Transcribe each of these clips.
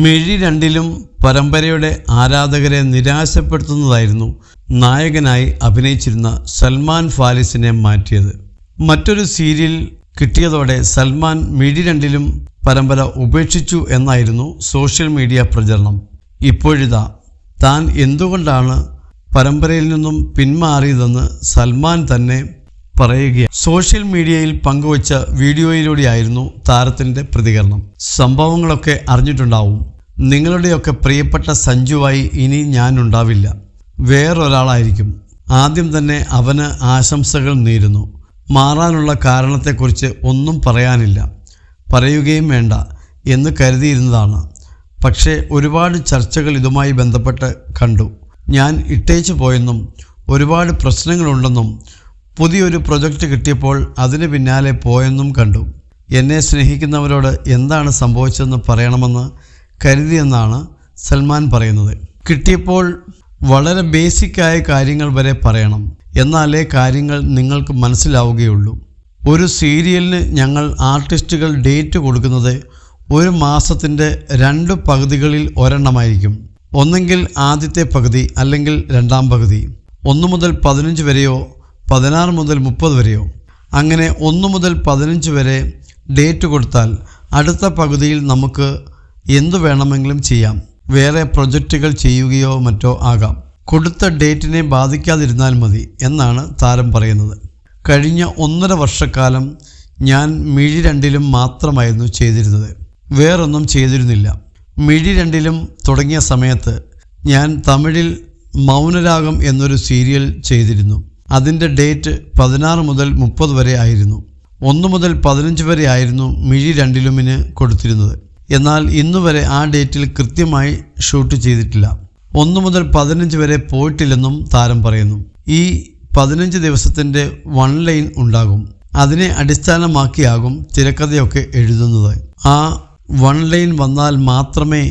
മിഴി രണ്ടിലും പരമ്പരയുടെ ആരാധകരെ നിരാശപ്പെടുത്തുന്നതായിരുന്നു നായകനായി അഭിനയിച്ചിരുന്ന സൽമാൻ ഫാരിസിനെ മാറ്റിയത്. മറ്റൊരു സീരിയൽ കിട്ടിയതോടെ സൽമാൻ മിഴി രണ്ടിലും പരമ്പര ഉപേക്ഷിച്ചു എന്നായിരുന്നു സോഷ്യൽ മീഡിയ പ്രചരണം. ഇപ്പോഴിതാ താൻ എന്തുകൊണ്ടാണ് പരമ്പരയിൽ നിന്നും പിന്മാറിയതെന്ന് സൽമാൻ തന്നെ പറയുകയാണ്. സോഷ്യൽ മീഡിയയിൽ പങ്കുവച്ച വീഡിയോയിലൂടെയായിരുന്നു താരത്തിൻ്റെ പ്രതികരണം. സംഭവങ്ങളൊക്കെ അറിഞ്ഞിട്ടുണ്ടാവും. നിങ്ങളുടെയൊക്കെ പ്രിയപ്പെട്ട സഞ്ജുവായി ഇനി ഞാനുണ്ടാവില്ല, വേറൊരാളായിരിക്കും. ആദ്യം തന്നെ അവന് ആശംസകൾ നേരുന്നു. മാറാനുള്ള കാരണത്തെക്കുറിച്ച് ഒന്നും പറയാനില്ല, പറയുകയും വേണ്ട എന്ന് കരുതിയിരുന്നതാണ്. പക്ഷേ ഒരുപാട് ചർച്ചകൾ ഇതുമായി ബന്ധപ്പെട്ട് കണ്ടു. ഞാൻ ഇട്ടേച്ചു പോയെന്നും ഒരുപാട് പ്രശ്നങ്ങളുണ്ടെന്നും പുതിയൊരു പ്രൊജക്റ്റ് കിട്ടിയപ്പോൾ അതിന് പിന്നാലെ പോയെന്നും കണ്ടു. എന്നെ സ്നേഹിക്കുന്നവരോട് എന്താണ് സംഭവിച്ചതെന്ന് പറയണമെന്ന് കരുതിയെന്നാണ് സൽമാൻ പറയുന്നത്. കിട്ടിയപ്പോൾ വളരെ ബേസിക്കായ കാര്യങ്ങൾ വരെ പറയണം, എന്നാലേ കാര്യങ്ങൾ നിങ്ങൾക്ക് മനസ്സിലാവുകയുള്ളൂ. ഒരു സീരിയലിന് ഞങ്ങൾ ആർട്ടിസ്റ്റുകൾ ഡേറ്റ് കൊടുക്കുന്നത് ഒരു മാസത്തിൻ്റെ 2 പകുതികളിൽ ഒരെണ്ണമായിരിക്കും. ഒന്നെങ്കിൽ ആദ്യത്തെ പകുതി അല്ലെങ്കിൽ രണ്ടാം പകുതി. 1 മുതൽ 15 വരെയോ 16 മുതൽ 30 വരെയോ. അങ്ങനെ 1 മുതൽ 15 വരെ ഡേറ്റ് കൊടുത്താൽ അടുത്ത പകുതിയിൽ നമുക്ക് എന്തു വേണമെങ്കിലും ചെയ്യാം. വേറെ പ്രൊജക്റ്റുകൾ ചെയ്യുകയോ മറ്റോ ആകാം. കൊടുത്ത ഡേറ്റിനെ ബാധിക്കാതിരുന്നാൽ മതി എന്നാണ് താരം പറയുന്നത്. കഴിഞ്ഞ 1.5 വർഷക്കാലം ഞാൻ മിഴി രണ്ടിലും മാത്രമായിരുന്നു ചെയ്തിരുന്നത്, വേറൊന്നും ചെയ്തിരുന്നില്ല. മിഴി രണ്ടിലും തുടങ്ങിയ സമയത്ത് ഞാൻ തമിഴിൽ മൗനരാഗം എന്നൊരു സീരിയൽ ചെയ്തിരുന്നു. അതിൻ്റെ ഡേറ്റ് 16 മുതൽ 30 വരെ ആയിരുന്നു. 1 മുതൽ 15 വരെ ആയിരുന്നു മിഴി രണ്ടിലുമിന് കൊടുത്തിരുന്നത്. എന്നാൽ ഇന്നുവരെ ആ ഡേറ്റിൽ കൃത്യമായി ഷൂട്ട് ചെയ്തിട്ടില്ല. 1 മുതൽ 15 വരെ പോയിട്ടില്ലെന്നും താരം പറയുന്നു. ഈ 15 ദിവസത്തിൻ്റെ 1 ലൈൻ ഉണ്ടാകും. അതിനെ അടിസ്ഥാനമാക്കിയാകും തിരക്കഥയൊക്കെ എഴുതുന്നത്. ആ 1 ലൈൻ വന്നാൽ മാത്രമേ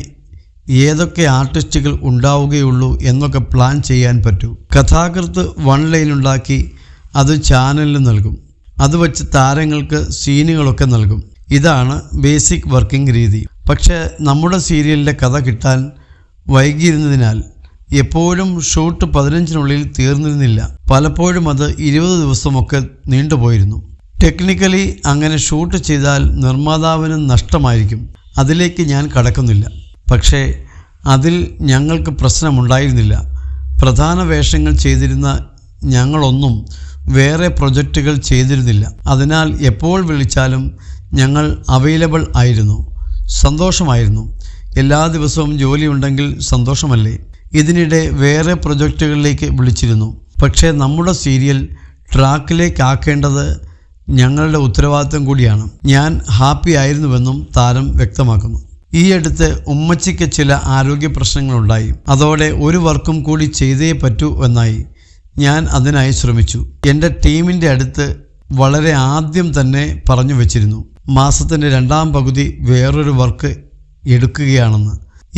ഏതൊക്കെ ആർട്ടിസ്റ്റുകൾ ഉണ്ടാവുകയുള്ളൂ എന്നൊക്കെ പ്ലാൻ ചെയ്യാൻ പറ്റൂ. കഥാകൃത്ത് 1 ലൈൻ ഉണ്ടാക്കി അത് ചാനലിന് നൽകും. അത് വച്ച് താരങ്ങൾക്ക് സീനുകളൊക്കെ നൽകും. ഇതാണ് ബേസിക് വർക്കിംഗ് രീതി. പക്ഷേ നമ്മുടെ സീരിയലിൻ്റെ കഥ കിട്ടാൻ വൈകിയിരുന്നതിനാൽ എപ്പോഴും ഷൂട്ട് 15-നുള്ളിൽ തീർന്നിരുന്നില്ല. പലപ്പോഴും അത് 20 ദിവസമൊക്കെ നീണ്ടുപോയിരുന്നു. ടെക്നിക്കലി അങ്ങനെ ഷൂട്ട് ചെയ്താൽ നിർമ്മാതാവിന് നഷ്ടമായിരിക്കും. അതിലേക്ക് ഞാൻ കടക്കുന്നില്ല. പക്ഷേ അതിൽ ഞങ്ങൾക്ക് പ്രശ്നമുണ്ടായിരുന്നില്ല. പ്രധാന വേഷങ്ങൾ ചെയ്തിരുന്ന ഞങ്ങളൊന്നും വേറെ പ്രൊജക്റ്റുകൾ ചെയ്തിരുന്നില്ല. അതിനാൽ എപ്പോൾ വിളിച്ചാലും ഞങ്ങൾ അവൈലബിൾ ആയിരുന്നു. സന്തോഷമായിരുന്നു. എല്ലാ ദിവസവും ജോലിയുണ്ടെങ്കിൽ സന്തോഷമല്ലേ. ഇതിനിടെ വേറെ പ്രൊജക്റ്റുകളിലേക്ക് വിളിച്ചിരുന്നു. പക്ഷേ നമ്മുടെ സീരിയൽ ട്രാക്കിലേക്കാക്കേണ്ടത് ഞങ്ങളുടെ ഉത്തരവാദിത്തം കൂടിയാണ്. ഞാൻ ഹാപ്പി ആയിരുന്നുവെന്നും താരം വ്യക്തമാക്കുന്നു. ഈയടുത്ത് ഉമ്മച്ചിക്ക് ചില ആരോഗ്യ പ്രശ്നങ്ങളുണ്ടായി. അതോടെ ഒരു വർക്കും കൂടി ചെയ്തേ പറ്റൂ എന്നായി. ഞാൻ അതിനായി ശ്രമിച്ചു. എൻ്റെ ടീമിൻ്റെ അടുത്ത് വളരെ ആദ്യം തന്നെ പറഞ്ഞു വെച്ചിരുന്നു, മാസത്തിൻ്റെ 2ാം പകുതി വേറൊരു വർക്ക് എടുക്കുകയാണെന്ന്.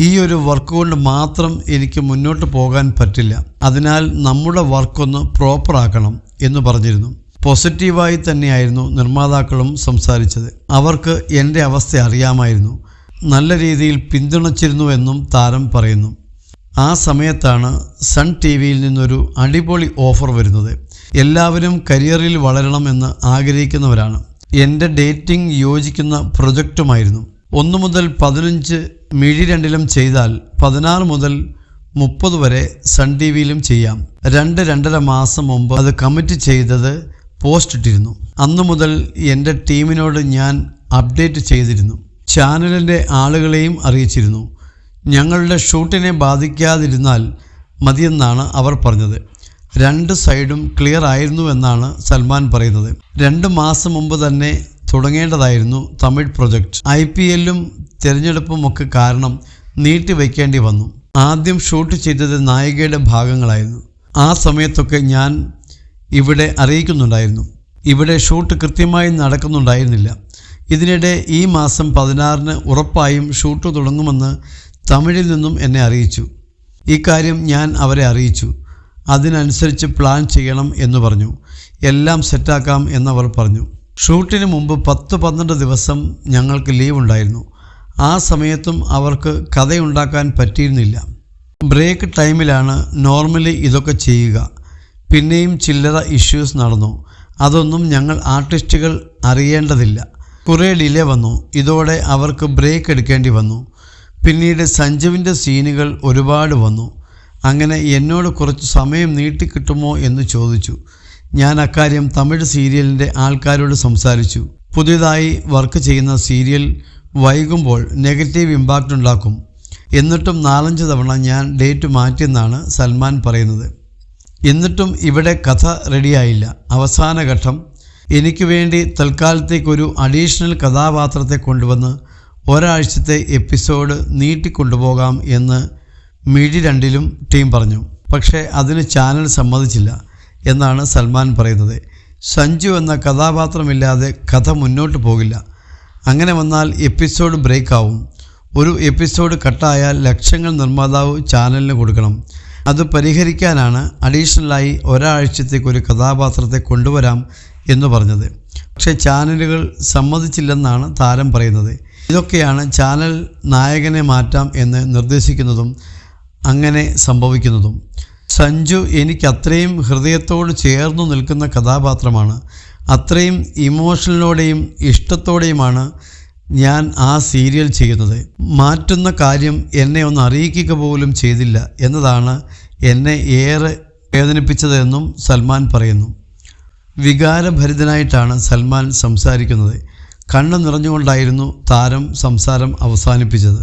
ഈ ഒരു വർക്ക് കൊണ്ട് മാത്രം എനിക്ക് മുന്നോട്ട് പോകാൻ പറ്റില്ല. അതിനാൽ നമ്മുടെ വർക്കൊന്ന് പ്രോപ്പറാക്കണം എന്ന് പറഞ്ഞിരുന്നു. പോസിറ്റീവായി തന്നെയായിരുന്നു നിർമ്മാതാക്കളും സംസാരിച്ചത്. അവർക്ക് എൻ്റെ അവസ്ഥ അറിയാമായിരുന്നു. നല്ല രീതിയിൽ പിന്തുണച്ചിരുന്നുവെന്നും താരം പറയുന്നു. ആ സമയത്താണ് സൺ ടി വിയിൽ നിന്നൊരു അടിപൊളി ഓഫർ വരുന്നത്. എല്ലാവരും കരിയറിൽ വളരണമെന്ന് ആഗ്രഹിക്കുന്നവരാണ്. എൻ്റെ ഡേറ്റിംഗ് യോജിക്കുന്ന പ്രൊജക്റ്റുമായിരുന്നു. 1 മുതൽ 15 മിഴി രണ്ടിലും ചെയ്താൽ 16 മുതൽ 30 വരെ സൺ ടി വിയിലും ചെയ്യാം. 2-2.5 മാസം മുമ്പ് അത് കമ്മിറ്റ് ചെയ്തത് പോസ്റ്റ് ഇട്ടിരുന്നു. അന്നു മുതൽ എൻ്റെ ടീമിനോട് ഞാൻ അപ്ഡേറ്റ് ചെയ്തിരുന്നു. ചാനലിൻ്റെ ആളുകളെയും അറിയിച്ചിരുന്നു. ഞങ്ങളുടെ ഷൂട്ടിനെ ബാധിക്കാതിരുന്നാൽ മതിയെന്നാണ് അവർ പറഞ്ഞത്. 2 സൈഡും ക്ലിയർ ആയിരുന്നു എന്നാണ് സൽമാൻ പറയുന്നത്. 2 മാസം മുമ്പ് തന്നെ തുടങ്ങേണ്ടതായിരുന്നു തമിഴ് പ്രൊജക്റ്റ്. IPL-ഉം തിരഞ്ഞെടുപ്പും ഒക്കെ കാരണം നീട്ടി വയ്ക്കേണ്ടി വന്നു. ആദ്യം ഷൂട്ട് ചെയ്തത് നായികയുടെ ഭാഗങ്ങളായിരുന്നു. ആ സമയത്തൊക്കെ ഞാൻ ഇവിടെ അറിയിക്കുന്നുണ്ടായിരുന്നു. ഇവിടെ ഷൂട്ട് കൃത്യമായി നടക്കുന്നുണ്ടായിരുന്നില്ല. ഇതിനിടെ ഈ മാസം 16-ന് ഉറപ്പായും ഷൂട്ട് തുടങ്ങുമെന്ന് തമിഴിൽ നിന്നും എന്നെ അറിയിച്ചു. ഇക്കാര്യം ഞാൻ അവരെ അറിയിച്ചു. അതിനനുസരിച്ച് പ്ലാൻ ചെയ്യണം എന്ന് പറഞ്ഞു. എല്ലാം സെറ്റാക്കാം എന്നവർ പറഞ്ഞു. ഷൂട്ടിന് മുമ്പ് 10-12 ദിവസം ഞങ്ങൾക്ക് ലീവ് ഉണ്ടായിരുന്നു. ആ സമയത്തും അവർക്ക് കഥയുണ്ടാക്കാൻ പറ്റിയിരുന്നില്ല. ബ്രേക്ക് ടൈമിലാണ് നോർമലി ഇതൊക്കെ ചെയ്യുക. പിന്നെയും ചില്ലറ ഇഷ്യൂസ് നടന്നു. അതൊന്നും ഞങ്ങൾ ആർട്ടിസ്റ്റുകൾ അറിയേണ്ടതില്ല. കുറേ ഡിലേ വന്നു. ഇതോടെ അവർക്ക് ബ്രേക്ക് എടുക്കേണ്ടി വന്നു. പിന്നീട് സഞ്ജുവിൻ്റെ സീനുകൾ ഒരുപാട് വന്നു. അങ്ങനെ എന്നോട് കുറച്ച് സമയം നീട്ടിക്കിട്ടുമോ എന്ന് ചോദിച്ചു. ഞാൻ അക്കാര്യം തമിഴ് സീരിയലിൻ്റെ ആൾക്കാരോട് സംസാരിച്ചു. പുതിയതായി വർക്ക് ചെയ്യുന്ന സീരിയൽ വൈകുമ്പോൾ നെഗറ്റീവ് ഇമ്പാക്റ്റ് ഉണ്ടാക്കും. എന്നിട്ടും 4-5 തവണ ഞാൻ ഡേറ്റ് മാറ്റിയെന്നാണ് സൽമാൻ പറയുന്നത്. എന്നിട്ടും ഇവിടെ കഥ റെഡിയായില്ല. അവസാന ഘട്ടം എനിക്ക് വേണ്ടി തൽക്കാലത്തേക്കൊരു അഡീഷണൽ കഥാപാത്രത്തെ കൊണ്ടുവന്ന് ഒരാഴ്ചത്തെ എപ്പിസോഡ് നീട്ടിക്കൊണ്ടുപോകാം എന്ന് മിഴി 2-ലും ടീം പറഞ്ഞു. പക്ഷേ അതിന് ചാനൽ സമ്മതിച്ചില്ല എന്നാണ് സൽമാൻ പറയുന്നത്. സഞ്ജു എന്ന കഥാപാത്രമില്ലാതെ കഥ മുന്നോട്ട് പോകില്ല. അങ്ങനെ വന്നാൽ എപ്പിസോഡ് ബ്രേക്ക് ആവും. ഒരു എപ്പിസോഡ് കട്ടായാൽ ലക്ഷങ്ങൾ നിർമ്മാതാവ് ചാനലിന് കൊടുക്കണം. അത് പരിഹരിക്കാനാണ് അഡീഷണലായി ഒരാഴ്ചത്തേക്കൊരു കഥാപാത്രത്തെ കൊണ്ടുവരാം എന്ന് പറഞ്ഞത്. പക്ഷേ ചാനലുകൾ സമ്മതിച്ചില്ലെന്നാണ് താരം പറയുന്നത്. ഇതൊക്കെയാണ് ചാനൽ നായകനെ മാറ്റാം എന്ന് നിർദ്ദേശിക്കുന്നതും അങ്ങനെ സംഭവിക്കുന്നതും. സഞ്ജു എനിക്ക് അത്രയും ഹൃദയത്തോട് ചേർന്നു നിൽക്കുന്ന കഥാപാത്രമാണ്. അത്രയും ഇമോഷനിലൂടെയും ഇഷ്ടത്തോടെയുമാണ് ഞാൻ ആ സീരിയൽ ചെയ്യുന്നത്. മാറ്റുന്ന കാര്യം എന്നെ ഒന്ന് അറിയിക്കുക പോലും ചെയ്തില്ല എന്നതാണ് എന്നെ ഏറെ വേദനിപ്പിച്ചതെന്നും സൽമാൻ പറയുന്നു. വികാരഭരിതനായിട്ടാണ് സൽമാൻ സംസാരിക്കുന്നത്. കണ്ണു നിറഞ്ഞുകൊണ്ടായിരുന്നു താരം സംസാരം അവസാനിപ്പിച്ചത്.